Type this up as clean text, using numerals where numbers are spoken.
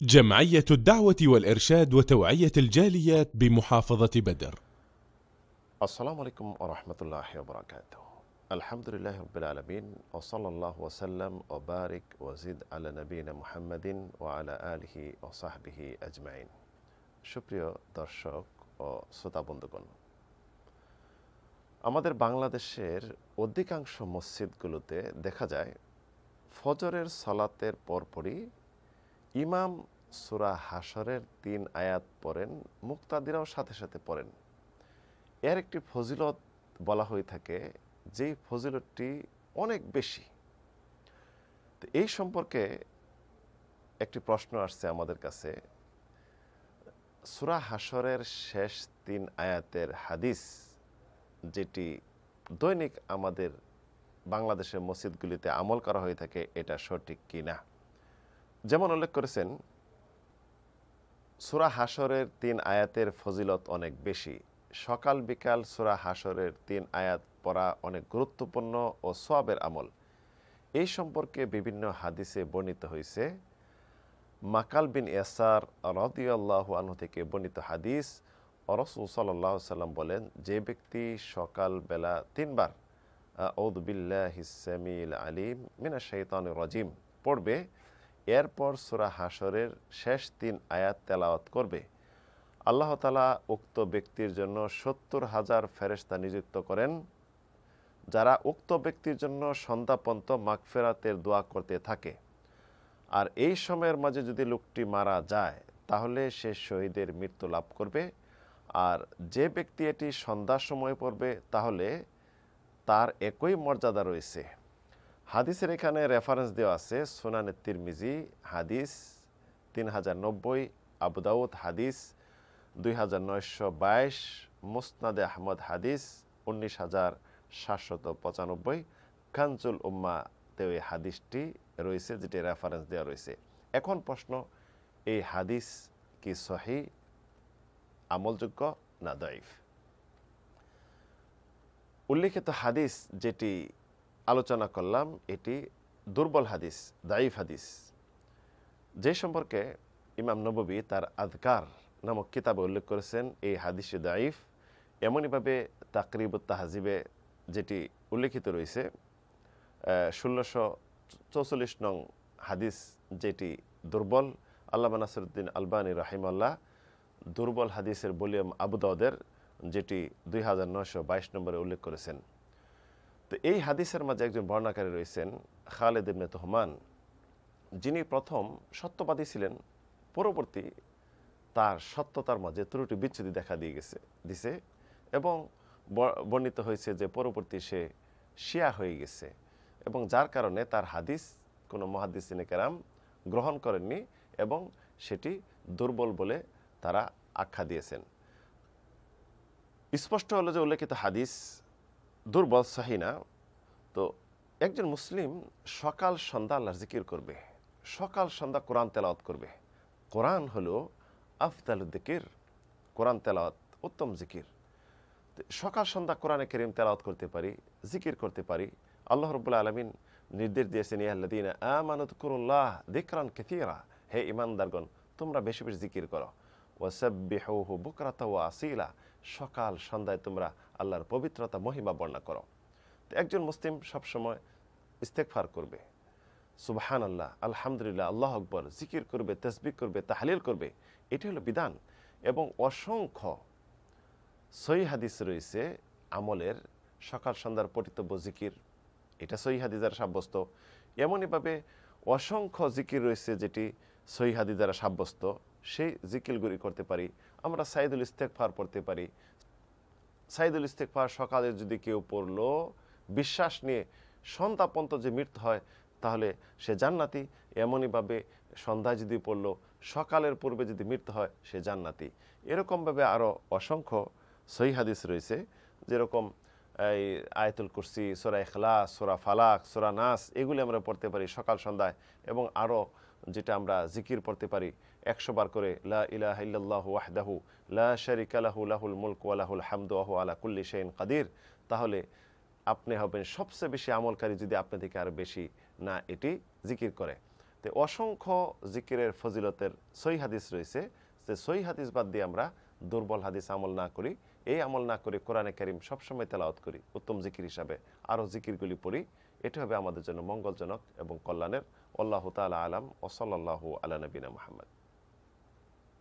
جمعية الدعوة والإرشاد وتوعية الجاليات بمحافظة بدر. السلام عليكم ورحمة الله وبركاته. الحمد لله رب العالمين وصلى الله وسلم وبارك وزد على نبينا محمد وعلى آله وصحبه أجمعين। সুপ্রিয় দর্শক ও শ্রোতা বন্ধুগণ, আমাদের বাংলাদেশের অধিকাংশ মসজিদগুলোতে দেখা যায় ফজরের সালাতের পরপরই ইমাম সূরা হাশরের ৩ আয়াত পড়েন, মুক্তাদিরাও সাথে সাথে পড়েন। এর একটি ফজিলত বলা হয়ে থাকে, যেই ফজিলতটি অনেক বেশি। তো এই সম্পর্কে একটি প্রশ্ন আসছে আমাদের কাছে। সূরা হাশরের শেষ ৩ আয়াতের হাদিস, যেটি দৈনিক আমাদের বাংলাদেশের মসজিদগুলিতে আমল করা হয়ে থাকে, এটা সঠিক কি না? যেমন উল্লেখ করেছেন, সূরা হাশরের ৩ আয়াতের ফজিলত অনেক বেশি। সকাল বিকাল সূরা হাশরের ৩ আয়াত পড়া অনেক গুরুত্বপূর্ণ ও সওয়াবের আমল। এই সম্পর্কে বিভিন্ন হাদিসে বর্ণিত হয়েছে। মাকাল বিন ইয়াসার রাদিয়াল্লাহু আনহু থেকে বর্ণিত হাদিস, রাসূল সাল্লাল্লাহু আলাইহি সাল্লাম বলেন, যে ব্যক্তি সকাল বেলা ৩ বার আউযু বিল্লাহিস সামিউল আলিম মিনাশ শাইতানির রাজিম পড়বে, এরপর সূরা হাশরের শেষ ৩ আয়াত তেলাওয়াত করবে, আল্লাহ তাআলা উক্ত ব্যক্তির জন্য ৭০,০০০ ফেরেশতা নিযুক্ত করেন, যারা উক্ত ব্যক্তির জন্য সন্ধ্যা পর্যন্ত মাগফিরাতের দোয়া করতে থাকে। আর এই সময়ের মাঝে যদি লোকটি মারা যায়, তাহলে সে শহীদের মৃত্যু লাভ করবে। আর যে ব্যক্তি এটি সন্ধ্যার সময় পড়বে, তাহলে তার একই মর্যাদা রয়েছে। হাদিসের এখানে রেফারেন্স দেওয়া আছে সুনানে তিরমিজি হাদিস ৩০৯০, আবু দাউদ হাদিস ২৯২২, মুসনাদে আহমদ হাদিস ১৯৭৯৫, কানজুল উম্মাতেও এই হাদিসটি রয়েছে, যেটি রেফারেন্স দেওয়া রয়েছে। এখন প্রশ্ন, এই হাদিস কি সহিহ, আমলযোগ্য না দাঈফ? উল্লিখিত হাদিস যেটি আলোচনা করলাম, এটি দুর্বল হাদিস, দাঈফ হাদিস, যে সম্পর্কে ইমাম নববী তার আযকার নামক কিতাবে উল্লেখ করেছেন এই হাদিসটি দাঈফ। এমনইভাবে তাকরিবুত তাহজিবে যেটি উল্লেখিত রয়েছে ১৬৪৪ নং হাদিস, যেটি দুর্বল। আল্লামা নাসিরউদ্দিন আলবানী রাহিমাহুল্লাহ দুর্বল হাদিসের ভলিউম আবু দাউদের, যেটি ২৯২২ নম্বরে উল্লেখ করেছেন। তো এই হাদিসের মাঝে একজন বর্ণনাকারী রয়েছেন খালিদ ইবনে তুহমান, যিনি প্রথম সত্যবাদী ছিলেন, পরবর্তী তার সত্যতার মাঝে ত্রুটি বিচ্ছুতি দেখা দিছে এবং বর্ণিত হয়েছে যে পরবর্তী সে শিয়া হয়ে গেছে, এবং যার কারণে তার হাদিস কোনো মুহাদ্দিসিনে কেরাম গ্রহণ করেননি এবং সেটি দুর্বল বলে তারা আখ্যা দিয়েছেন। স্পষ্ট হলো যে উল্লেখিত হাদিস দুর্বল, সহিহ না। তো একজন মুসলিম সকাল সন্ধ্যা আল্লাহর জিকির করবে, সকাল সন্ধ্যা কোরআন তেলাওয়াত করবে। কোরআন হলো আফদালুদ যিকির, কোরআন তেলাওয়াত উত্তম জিকির। সকাল সন্ধ্যা কোরআনে কারীম তেলাওয়াত করতে পারি, জিকির করতে পারি। আল্লাহ রাব্বুল আলামিন নির্দেশ দিয়েছেন, ইয়াল্লাযীনা আমানু যকুরুল্লাহ যিকরান কাসীরা, হে ঈমানদারগণ, তোমরা বেশি বেশি জিকির করো। ওয়াসাব্বিহুহু বুকরাতা ওয়া আসীলা, সকাল সন্ধ্যায় তোমরা আল্লাহর পবিত্রতা মহিমা বর্ণনা করো। তো একজন মুসলিম সবসময় ইস্তেগফার করবে, সুবহানাল্লাহ, আলহামদুলিল্লাহ, আল্লাহু আকবার, জিকির করবে, তাসবিহ করবে, তাহলিল করবে। এটি হলো বিধান। এবং অসংখ্য সহিহ হাদিস রয়েছে আমলের, সকাল সন্ধ্যার পঠিতব্য জিকির, এটা সহিহ হাদিস দ্বারা সাব্যস্ত। এমনইভাবে অসংখ্য জিকির রয়েছে যেটি সহিহ হাদিস দ্বারা সাব্যস্ত, সেই জিকিরগুলি করতে পারি। আমরা সাইদুল ইস্তেগফার পড়তে পারি। সাইদুল ইস্তেগফার সকালে যদি কেউ পড়লো, বিশ্বাস নিয়ে সন্ধ্যা পর্যন্ত যে মৃত্যু হয়, তাহলে সে জান্নাতি। এমনইভাবে সন্ধ্যায় যদি পড়লো, সকালের পূর্বে যদি মৃত্যু হয়, সে জান্নাতি। এরকমভাবে আরও অসংখ্য সহিহ হাদিস রয়েছে, যেরকম এই আয়াতুল কুরসি, সূরা ইখলাস, সূরা ফালাক, সূরা নাস, এগুলি আমরা পড়তে পারি সকাল সন্ধ্যায়। এবং আরও যেটা আমরা জিকির পড়তে পারি ১০০ বার করে, লা ইলাহা ইল্লাল্লাহু ওয়াহদাহু লা শারীকা লাহু লাহুল মুলকু ওয়া লাহুল হামদু ওয়া হুয়া আলা কুল্লি শাইইন কাদির। তাহলে আপনি হবেন সবচেয়ে বেশি আমলকারী যদি আপনি থেকে আরও বেশি না এটি জিকির করে। তো অসংখ্য জিকিরের ফজিলতের সহি হাদিস রয়েছে, যে সহি হাদিস বাদ দিয়ে আমরা দুর্বল হাদিস আমল না করি, এই আমল না করে কোরআনে কারীম সবসময় তেলাওয়াত করি, উত্তম জিকির হিসাবে আরও জিকিরগুলি পড়ি, এটা হবে আমাদের জন্য মঙ্গলজনক এবং কল্যাণের। আল্লাহু তাআলা আলাম ওয়া সাল্লাল্লাহু আলা নবিনা মুহাম্মদ।